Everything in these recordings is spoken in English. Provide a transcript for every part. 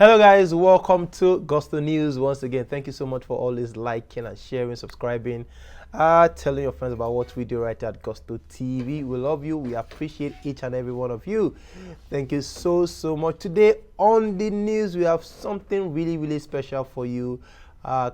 Hello guys, welcome to Gusto News once again. Thank you so much for always liking and sharing, subscribing, telling your friends about what we do right at Gusto TV. We love you. We appreciate each and every one of you. Thank you so much. Today on the news, we have something really special for you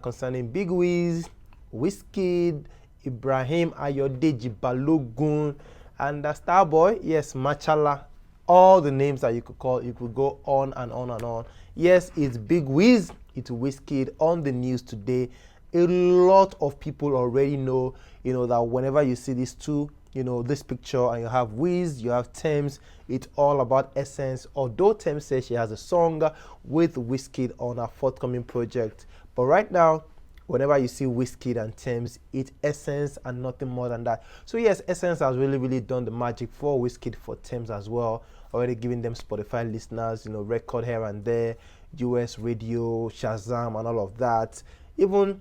concerning Big WIZ, Wizkid, Ibrahim Ayodeji Balogun, and Starboy. Yes, Machala. All the names that you could call, you could go on and on and on. Yes, it's Big WIZ, it's Wizkid on the news today. A lot of people already know, that whenever you see these two, this picture, and you have WIZ, you have Tems, it's all about Essence. Although Tems says she has a song with Wizkid on her forthcoming project, but right now, whenever you see Wizkid and Tems, it's Essence and nothing more than that. So yes, Essence has really done the magic for Wizkid, for Tems as well. Already giving them Spotify listeners, record here and there, US radio, Shazam and all of that. Even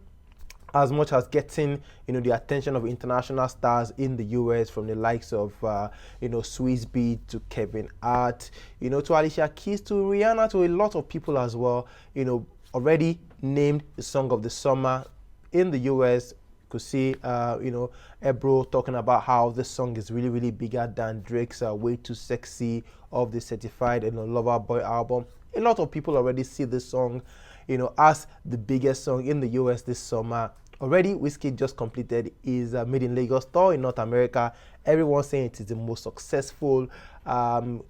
as much as getting, the attention of international stars in the US, from the likes of, Swiss Beat to Kevin Hart, to Alicia Keys, to Rihanna, to a lot of people as well, already named the song of the summer in the US. Could see, Ebro talking about how this song is really bigger than Drake's Way Too Sexy of the Certified Lover Boy album. A lot of people already see this song, as the biggest song in the US this summer. Already, Wizkid just completed his Made in Lagos tour in North America. Everyone's saying it is the most successful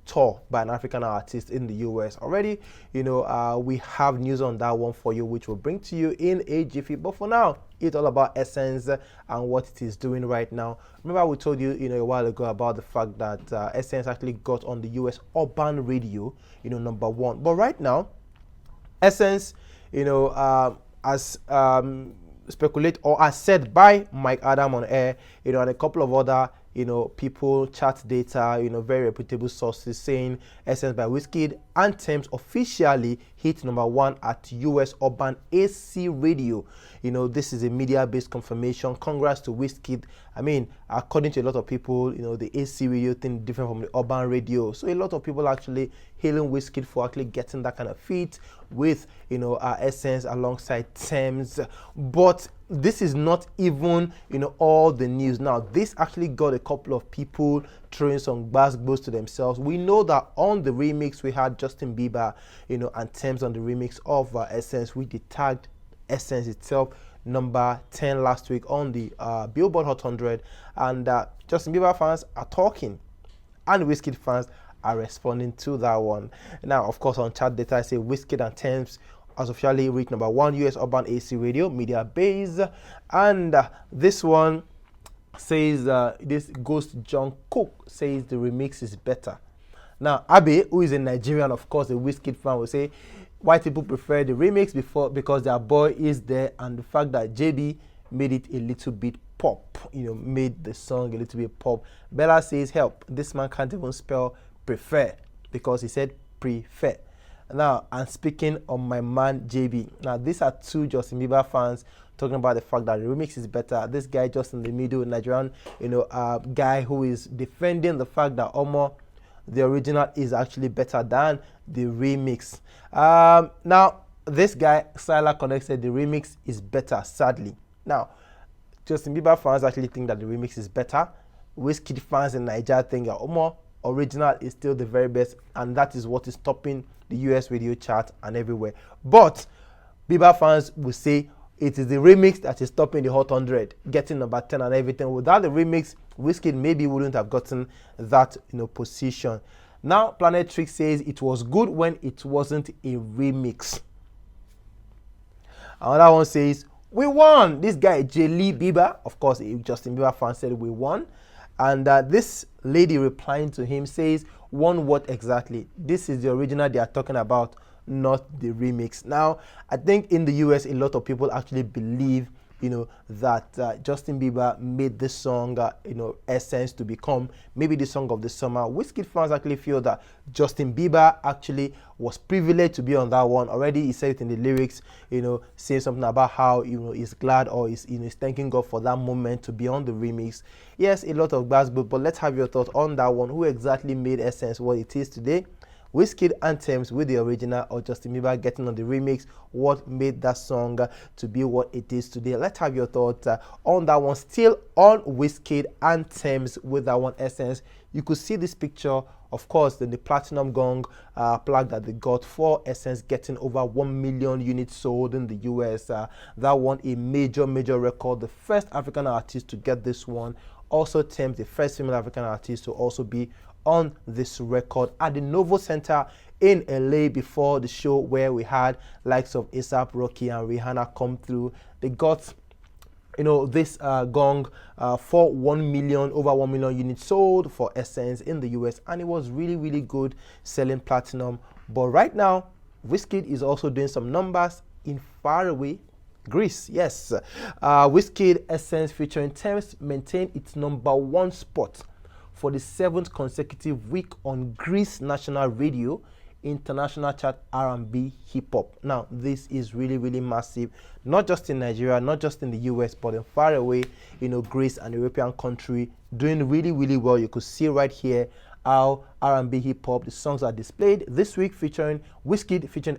tour by an African artist in the US. Already, we have news on that one for you, which we'll bring to you in a jiffy. But for now, it's all about Essence and what it is doing right now. Remember, we told you, a while ago about the fact that Essence actually got on the US urban radio, #1. But right now, Essence, as speculate or as said by Mike Adam on air, and a couple of other, people, chat data, very reputable sources saying Essence by Wizkid and Tems officially hit #1 at US Urban AC Radio. This is a media-based confirmation. Congrats to Wizkid. I mean, according to a lot of people, the AC radio thing different from the urban radio. So a lot of people actually hailing Wizkid for actually getting that kind of feat with, Essence alongside Tems. But this is not even, all the news. Now, this actually got a couple of people throwing some basketballs to themselves. We know that on the remix, we had Justin Bieber, and Tems on the remix of Essence. We tagged Essence itself number 10 last week on the Billboard Hot 100, and Justin Bieber fans are talking, and Wizkid fans are responding to that one. Now, of course, on chat data, I say Wizkid and Tems has officially reached #1 US Urban AC Radio media base, and this one says this goes to John Cook, says the remix is better. Now, Abe, who is a Nigerian, of course, a Wizkid fan, will say white people prefer the remix because their boy is there, and the fact that JB made it a little bit pop, made the song a little bit pop. Bella says, help, this man can't even spell prefer because he said prefer. Now, I'm speaking on my man JB. Now, these are two Justin Bieber fans talking about the fact that the remix is better. This guy just in the middle, Nigerian, guy who is defending the fact that the original is actually better than the remix. Now, this guy, Sila Connect, said the remix is better, sadly. Now, Justin Bieber fans actually think that the remix is better. Wizkid fans in Nigeria think that original is still the very best, and that is what is topping the US radio chart and everywhere. But Bieber fans will say it is the remix that is topping the Hot 100, getting number 10 and everything. Without the remix, Wizkid maybe wouldn't have gotten that position. Now, Planet Trick says it was good when it wasn't a remix. Another one says we won. This guy Jelly Bieber, of course, a Justin Bieber fan, said we won, and this lady replying to him says, won what exactly? This is the original they are talking about, not the remix. Now, I think in the US, a lot of people actually believe, that Justin Bieber made this song, Essence, to become maybe the song of the summer. Wizkid fans actually feel that Justin Bieber actually was privileged to be on that one. Already, he said it in the lyrics, saying something about how, he's glad or he's thanking God for that moment to be on the remix. Yes, a lot of basketball, but let's have your thoughts on that one. Who exactly made Essence what it is today? Wizkid anthems with the original or Justin Bieber getting on the remix? What made that song to be what it is today? Let's have your thoughts on that one. Still on Wizkid anthems with that one, Essence. You could see this picture, of course, the platinum gong plug that they got for Essence getting over 1 million units sold in the US. That one a major record. The first African artist to get this one. Also Thames, the first female African artist to also be on this record at the Novo Center in LA before the show, where we had likes of ASAP Rocky and Rihanna come through. They got this gong for 1 million, over 1 million units sold for Essence in the US, and it was really good selling platinum. But right now, Wizkid is also doing some numbers in faraway Greece. Yes, Wizkid Essence featuring Thames maintained its #1 spot for the 7th consecutive week on Greece national radio international chart R&B hip hop. Now this is really massive, not just in Nigeria, not just in the US, but in far away, Greece and European country doing really well. You could see right here how R&B hip hop, the songs are displayed this week, featuring Wizkid featuring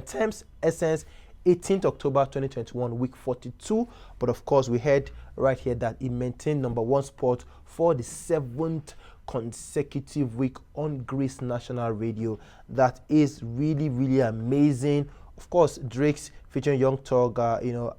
Thames Essence, 18th October 2021, week 42. But of course, we heard right here that it maintained #1 spot for the 7th consecutive week on Greece national radio. That is really amazing. Of course, Drake's featuring Young Thug,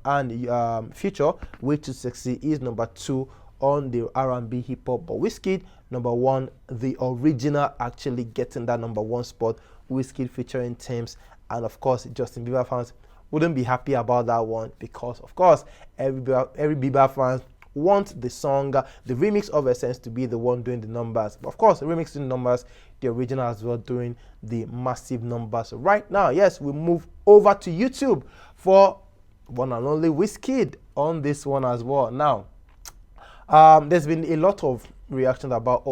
and Future, Way Too Sexy, is #2 on the R&B hip hop. But Wizkid #1, the original, actually getting that #1 spot. Wizkid featuring Thames, and of course, Justin Bieber fans wouldn't be happy about that one, because of course every Bieber fans want the song, the remix of Essence, to be the one doing the numbers. But of course, the remix doing the numbers, the original as well doing the massive numbers. So right now, yes, we move over to YouTube for one and only Wizkid on this one as well. Now, there's been a lot of reactions about,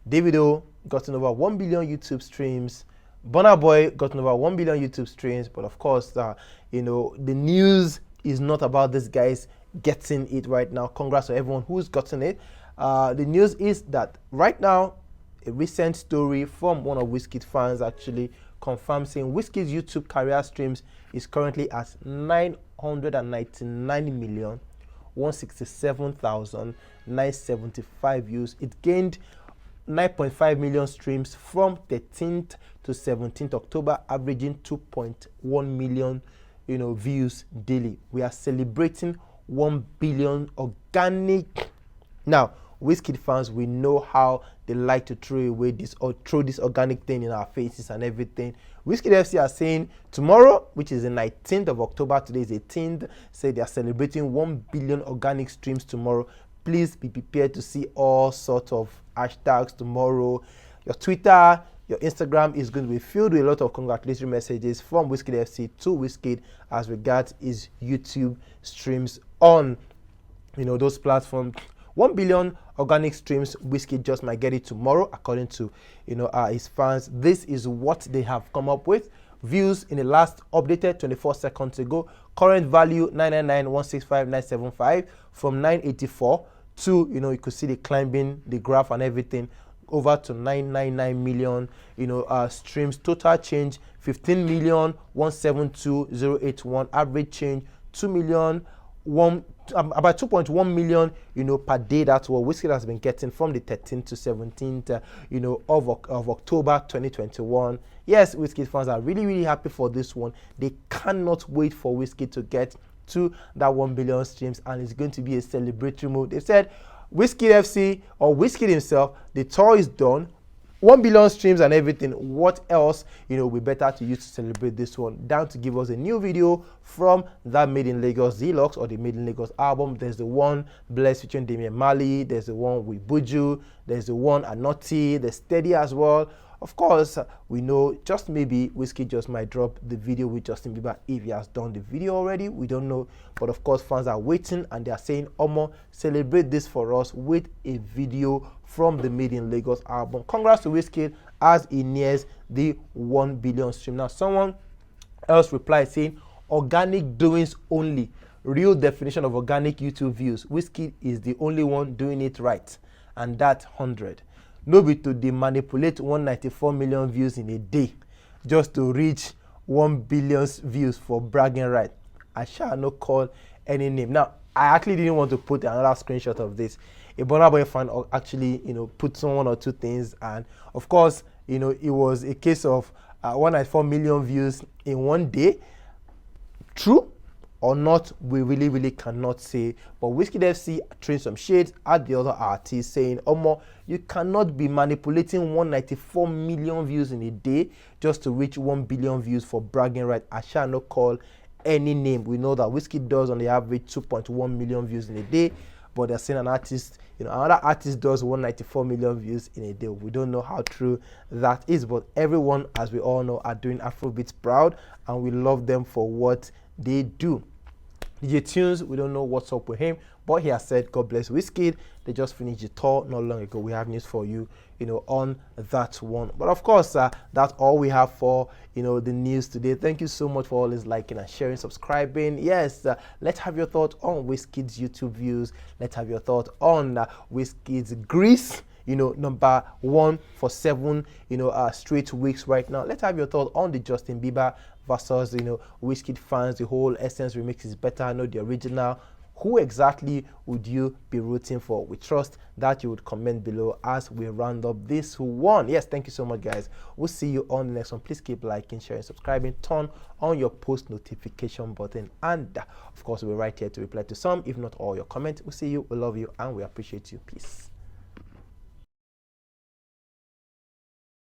Davido gotten over 1 billion YouTube streams, Burna Boy gotten over 1 billion YouTube streams. But of course, the news is not about these guys getting it right now. Congrats to everyone who's gotten it. The news is that right now, a recent story from one of Wizkid fans actually confirms, saying Wizkid's YouTube career streams is currently at 999,167,975 views. It gained 9.5 million streams from 13th to 17th October, averaging 2.1 million views daily. We are celebrating 1 billion organic. Now, Wizkid fans, we know how they like to throw this organic thing in our faces and everything. Wizkid FC are saying tomorrow, which is the 19th of October, today is 18th, say they are celebrating 1 billion organic streams tomorrow. Please be prepared to see all sorts of hashtags tomorrow. Your Twitter, your Instagram is going to be filled with a lot of congratulatory messages from Wizkid FC to Wizkid as regards his YouTube streams on those platforms. 1 billion organic streams. Wizkid just might get it tomorrow, according to his fans. This is what they have come up with. Views in the last updated 24 seconds ago. Current value 999,165,975 from 984 to you could see the climbing, the graph and everything, over to 999 million streams. Total change 15,172,081. Average change 2 million, about 2.1 million per day. That's what Wizkid has been getting from the 13th to 17th of October 2021. Yes, Wizkid fans are really happy for this one. They cannot wait for Wizkid to get to that 1 billion streams, and it's going to be a celebratory mode. They said Wizkid FC or Wizkid himself, the tour is done, 1 billion streams and everything. What else we better to use to celebrate this one? Down to give us a new video from that Made in Lagos Deluxe or the Made in Lagos album. There's the one Blessed featuring Damian Marley, there's the one with Buju, there's the one Anoti, there's Steady as well. Of course, we know just maybe Wizkid just might drop the video with Justin Bieber if he has done the video already. We don't know. But of course, fans are waiting and they are saying, Omo, celebrate this for us with a video from the Made in Lagos album. Congrats to Wizkid as he nears the 1 billion stream. Now, someone else replied saying, organic doings only. Real definition of organic YouTube views. Wizkid is the only one doing it right. And that's 100. no be to dey manipulate 194 million views in a day just to reach 1 billion views for bragging right. I shall not call any name. Now, I actually didn't want to put another screenshot of this. A Burna Boy fan actually, put some 1 or 2 things, and of course, it was a case of 194 million views in one day. True or not, we really cannot say. But Wizkid FC throwing some shades at the other artists, saying, Omo, you cannot be manipulating 194 million views in a day just to reach 1 billion views for bragging right. I shall not call any name. We know that Wizkid does on the average 2.1 million views in a day, but they're saying an artist, another artist does 194 million views in a day. We don't know how true that is, but everyone, as we all know, are doing Afrobeats proud, and we love them for what they do. DJ Tunes, we don't know what's up with him, but he has said, God bless Wizkid. They just finished the tour not long ago. We have news for you, on that one. But of course, that's all we have for, the news today. Thank you so much for always liking and sharing, subscribing. Yes, let's have your thoughts on Wizkid's YouTube views. Let's have your thoughts on Wizkid's Grease. Number 1 for 7, straight weeks right now. Let's have your thoughts on the Justin Bieber versus, Wizkid fans. The whole Essence remix is better. I know the original. Who exactly would you be rooting for? We trust that you would comment below as we round up this one. Yes, thank you so much, guys. We'll see you on the next one. Please keep liking, sharing, subscribing. Turn on your post notification button. And, of course, we're right here to reply to some, if not all, your comments. We'll see you. We love you. And we appreciate you. Peace.